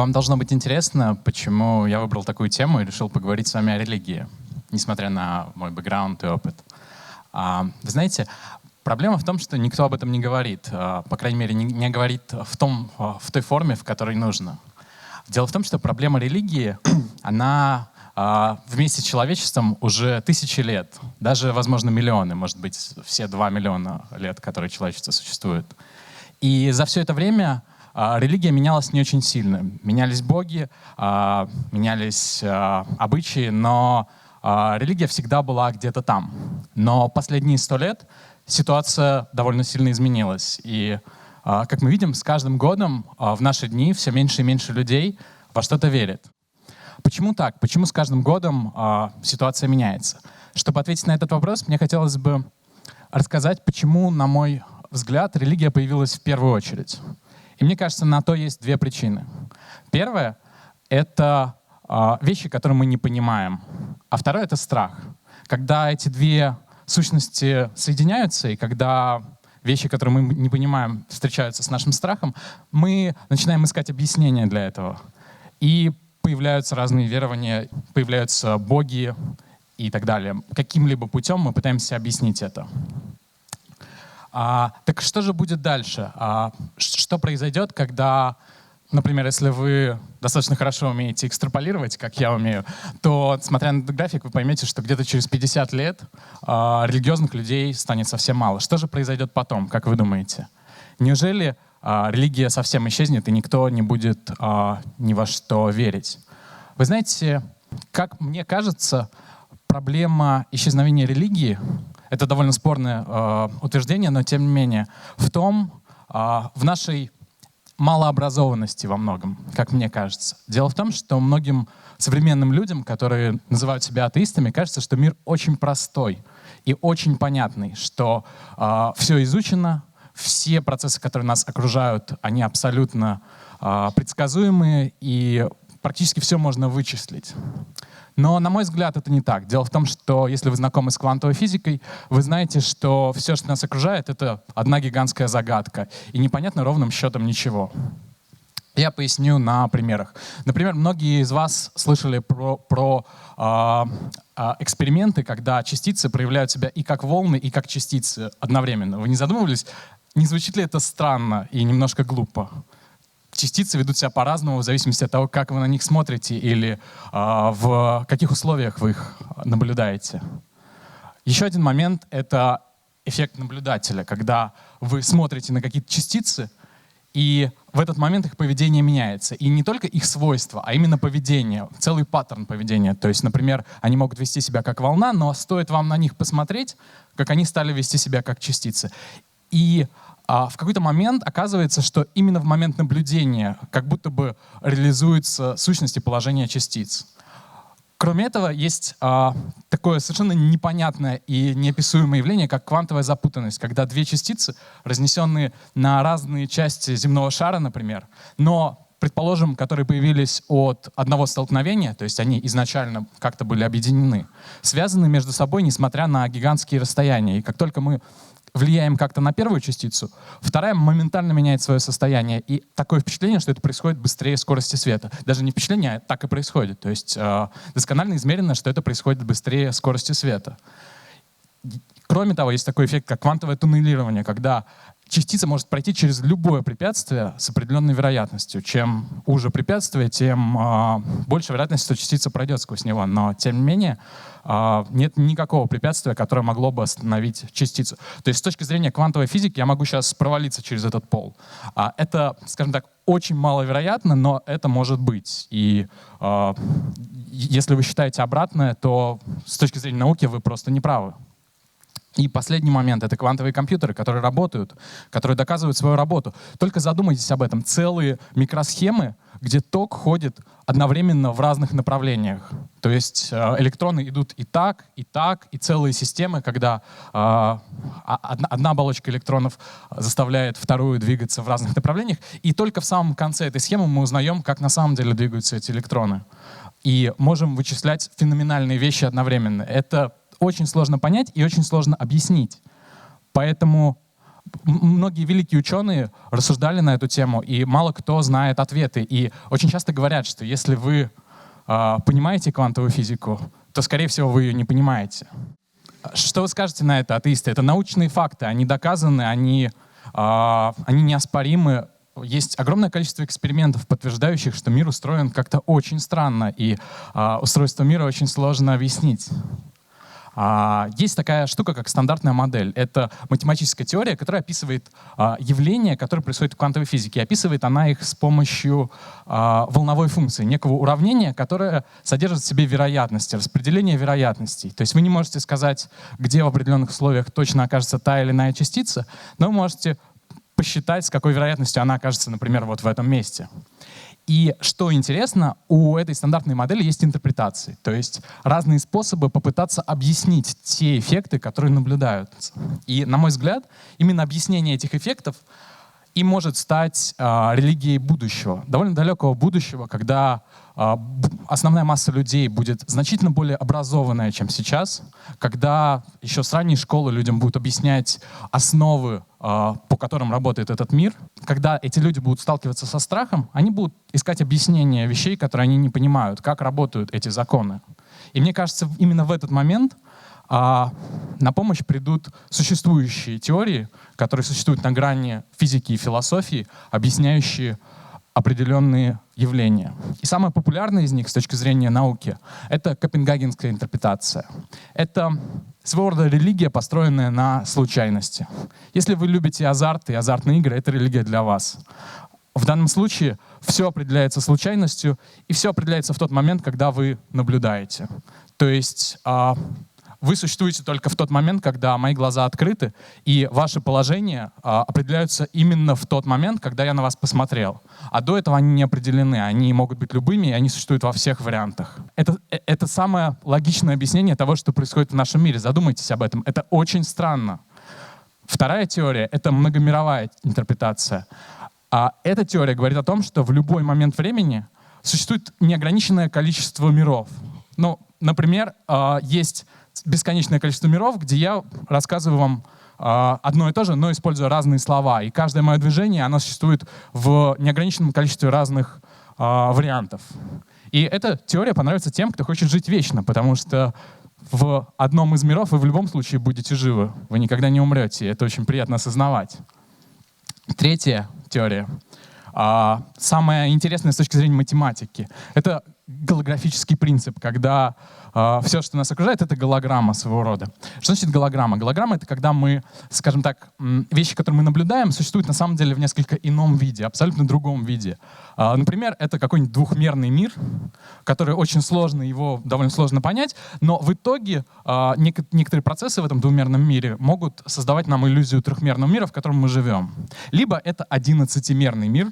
Вам должно быть интересно, почему я выбрал такую тему и решил поговорить с вами о религии, несмотря на мой бэкграунд и опыт. Вы знаете, проблема в том, что никто об этом не говорит, по крайней мере, не говорит в той форме, в которой нужно. Дело в том, что проблема религии, она вместе с человечеством уже тысячи лет, даже, возможно, миллионы, может быть, все 2 миллиона лет, которые человечество существует. И за все это время религия менялась не очень сильно. Менялись боги, менялись обычаи, но религия всегда была где-то там. Но последние 100 лет ситуация довольно сильно изменилась. И, как мы видим, с каждым годом в наши дни все меньше и меньше людей во что-то верит. Почему так? Почему с каждым годом ситуация меняется? Чтобы ответить на этот вопрос, мне хотелось бы рассказать, почему, на мой взгляд, религия появилась в первую очередь. И мне кажется, на то есть две причины. Первое — это вещи, которые мы не понимаем. А второе — это страх. Когда эти две сущности соединяются, и когда вещи, которые мы не понимаем, встречаются с нашим страхом, мы начинаем искать объяснения для этого. И появляются разные верования, появляются боги и так далее. Каким-либо путем мы пытаемся объяснить это. Так что же будет дальше? Что произойдет, когда, например, если вы достаточно хорошо умеете экстраполировать, как я умею, то, смотря на этот график, вы поймете, что где-то через 50 лет религиозных людей станет совсем мало. Что же произойдет потом, как вы думаете? Неужели религия совсем исчезнет, и никто не будет ни во что верить? Вы знаете, как мне кажется, проблема исчезновения религии — это довольно спорное утверждение, но тем не менее, в нашей малообразованности во многом, как мне кажется. Дело в том, что многим современным людям, которые называют себя атеистами, кажется, что мир очень простой и очень понятный, что все изучено, все процессы, которые нас окружают, они абсолютно предсказуемые, и практически все можно вычислить. Но, на мой взгляд, это не так. Дело в том, что если вы знакомы с квантовой физикой, вы знаете, что все, что нас окружает, это одна гигантская загадка, и непонятно ровным счетом ничего. Я поясню на примерах. Например, многие из вас слышали про эксперименты, когда частицы проявляют себя и как волны, и как частицы одновременно. Вы не задумывались, не звучит ли это странно и немножко глупо? Частицы ведут себя по-разному в зависимости от того, как вы на них смотрите или в каких условиях вы их наблюдаете. Еще один момент — это эффект наблюдателя, когда вы смотрите на какие-то частицы, и в этот момент их поведение меняется. И не только их свойства, а именно поведение, целый паттерн поведения. То есть, например, они могут вести себя как волна, но стоит вам на них посмотреть, как они стали вести себя как частицы. И в какой-то момент оказывается, что именно в момент наблюдения как будто бы реализуются сущности положения частиц. Кроме этого, есть такое совершенно непонятное и неописуемое явление, как квантовая запутанность, когда две частицы, разнесенные на разные части земного шара, например, но, предположим, которые появились от одного столкновения, то есть они изначально как-то были объединены, связаны между собой, несмотря на гигантские расстояния. И как только мы влияем как-то на первую частицу, вторая моментально меняет свое состояние. И такое впечатление, что это происходит быстрее скорости света. Даже не впечатление, а так и происходит. То есть досконально измерено, что это происходит быстрее скорости света. Кроме того, есть такой эффект, как квантовое туннелирование, когда частица может пройти через любое препятствие с определенной вероятностью. Чем уже препятствие, тем больше вероятность, что частица пройдет сквозь него. Но, тем не менее, нет никакого препятствия, которое могло бы остановить частицу. То есть с точки зрения квантовой физики я могу сейчас провалиться через этот пол. Это, скажем так, очень маловероятно, но это может быть. И если вы считаете обратное, то с точки зрения науки вы просто не правы. И последний момент — это квантовые компьютеры, которые работают, которые доказывают свою работу. Только задумайтесь об этом. Целые микросхемы, где ток ходит одновременно в разных направлениях. То есть электроны идут и так, и целые системы, когда одна оболочка электронов заставляет вторую двигаться в разных направлениях. И только в самом конце этой схемы мы узнаем, как на самом деле двигаются эти электроны. И можем вычислять феноменальные вещи одновременно. Это очень сложно понять и очень сложно объяснить. Поэтому Многие великие ученые рассуждали на эту тему, и мало кто знает ответы. И очень часто говорят, что если вы понимаете квантовую физику, то, скорее всего, вы ее не понимаете. Что вы скажете на это, атеисты? Это научные факты, они доказаны, они неоспоримы. Есть огромное количество экспериментов, подтверждающих, что мир устроен как-то очень странно, и устройство мира очень сложно объяснить. Есть такая штука, как стандартная модель. Это математическая теория, которая описывает явления, которые происходят в квантовой физике. Описывает она их с помощью волновой функции, некого уравнения, которое содержит в себе вероятности, распределение вероятностей. То есть вы не можете сказать, где в определенных условиях точно окажется та или иная частица, но вы можете посчитать, с какой вероятностью она окажется, например, вот в этом месте. И что интересно, у этой стандартной модели есть интерпретации, то есть разные способы попытаться объяснить те эффекты, которые наблюдаются. И, на мой взгляд, именно объяснение этих эффектов и может стать религией будущего, довольно далекого будущего, когда основная масса людей будет значительно более образованная, чем сейчас, когда еще с ранней школы людям будут объяснять основы, по которым работает этот мир. Когда эти люди будут сталкиваться со страхом, они будут искать объяснение вещей, которые они не понимают, как работают эти законы. И мне кажется, именно в этот момент на помощь придут существующие теории, которые существуют на грани физики и философии, объясняющие определенные явления. И самая популярная из них с точки зрения науки — это копенгагенская интерпретация. Это своего рода религия, построенная на случайности. Если вы любите азарт и азартные игры, это религия для вас. В данном случае все определяется случайностью, и все определяется в тот момент, когда вы наблюдаете. То есть вы существуете только в тот момент, когда мои глаза открыты, и ваши положения определяются именно в тот момент, когда я на вас посмотрел. А до этого они не определены, они могут быть любыми, и они существуют во всех вариантах. Это самое логичное объяснение того, что происходит в нашем мире. Задумайтесь об этом. Это очень странно. Вторая теория — это многомировая интерпретация. Эта теория говорит о том, что в любой момент времени существует неограниченное количество миров. Ну, например, есть бесконечное количество миров, где я рассказываю вам одно и то же, но используя разные слова. И каждое мое движение, оно существует в неограниченном количестве разных вариантов. И эта теория понравится тем, кто хочет жить вечно, потому что в одном из миров вы в любом случае будете живы. Вы никогда не умрете. Это очень приятно осознавать. Третья теория, самая интересная с точки зрения математики, это голографический принцип, когда все, что нас окружает, это голограмма своего рода. Что значит голограмма? Голограмма — это когда мы, скажем так, вещи, которые мы наблюдаем, существуют на самом деле в несколько ином виде, абсолютно другом виде. Например, это какой-нибудь двухмерный мир, который очень сложно, его довольно сложно понять, но в итоге некоторые процессы в этом двумерном мире могут создавать нам иллюзию трехмерного мира, в котором мы живем. Либо это 11-мерный мир,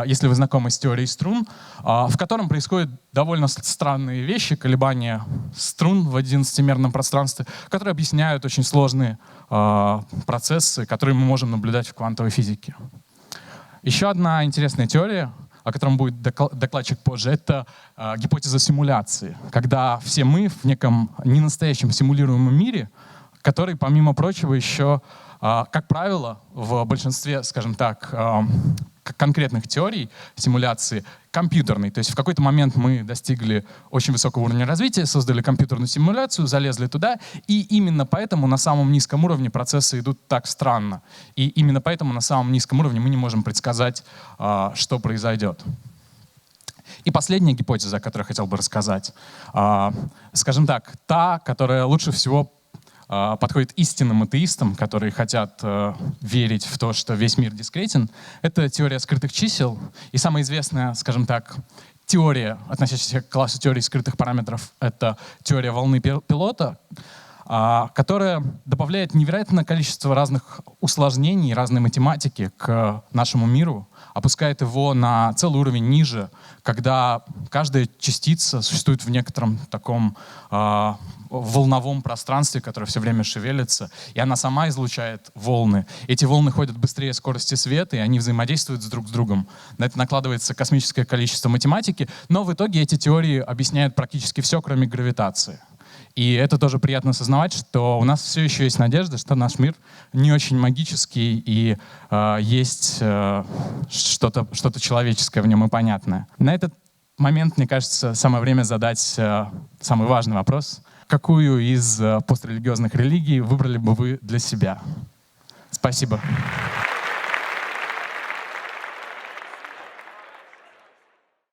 если вы знакомы с теорией струн, в котором происходят довольно странные вещи, колебания струн в 11-мерном пространстве, которые объясняют очень сложные процессы, которые мы можем наблюдать в квантовой физике. Еще одна интересная теория, о котором будет докладчик позже, это гипотеза симуляции, когда все мы в неком ненастоящем симулируемом мире, который, помимо прочего, еще, как правило, в большинстве, скажем так, конкретных теорий симуляции компьютерной. То есть в какой-то момент мы достигли очень высокого уровня развития, создали компьютерную симуляцию, залезли туда, и именно поэтому на самом низком уровне процессы идут так странно. И именно поэтому на самом низком уровне мы не можем предсказать, что произойдет. И последняя гипотеза, о которой я хотел бы рассказать, скажем так, та, которая лучше всего подходит истинным атеистам, которые хотят верить в то, что весь мир дискретен, это теория скрытых чисел. И самая известная, скажем так, теория, относящаяся к классу теории скрытых параметров, это теория волны Пилота, которая добавляет невероятное количество разных усложнений, разной математики к нашему миру, опускает его на целый уровень ниже, когда каждая частица существует в некотором таком волновом пространстве, которое все время шевелится, и она сама излучает волны. Эти волны ходят быстрее скорости света, и они взаимодействуют друг с другом. На это накладывается космическое количество математики, но в итоге эти теории объясняют практически все, кроме гравитации. И это тоже приятно осознавать, что у нас все еще есть надежда, что наш мир не очень магический, и есть что-то человеческое в нем и понятное. На этот момент, мне кажется, самое время задать самый важный вопрос. Какую из пострелигиозных религий выбрали бы вы для себя? Спасибо.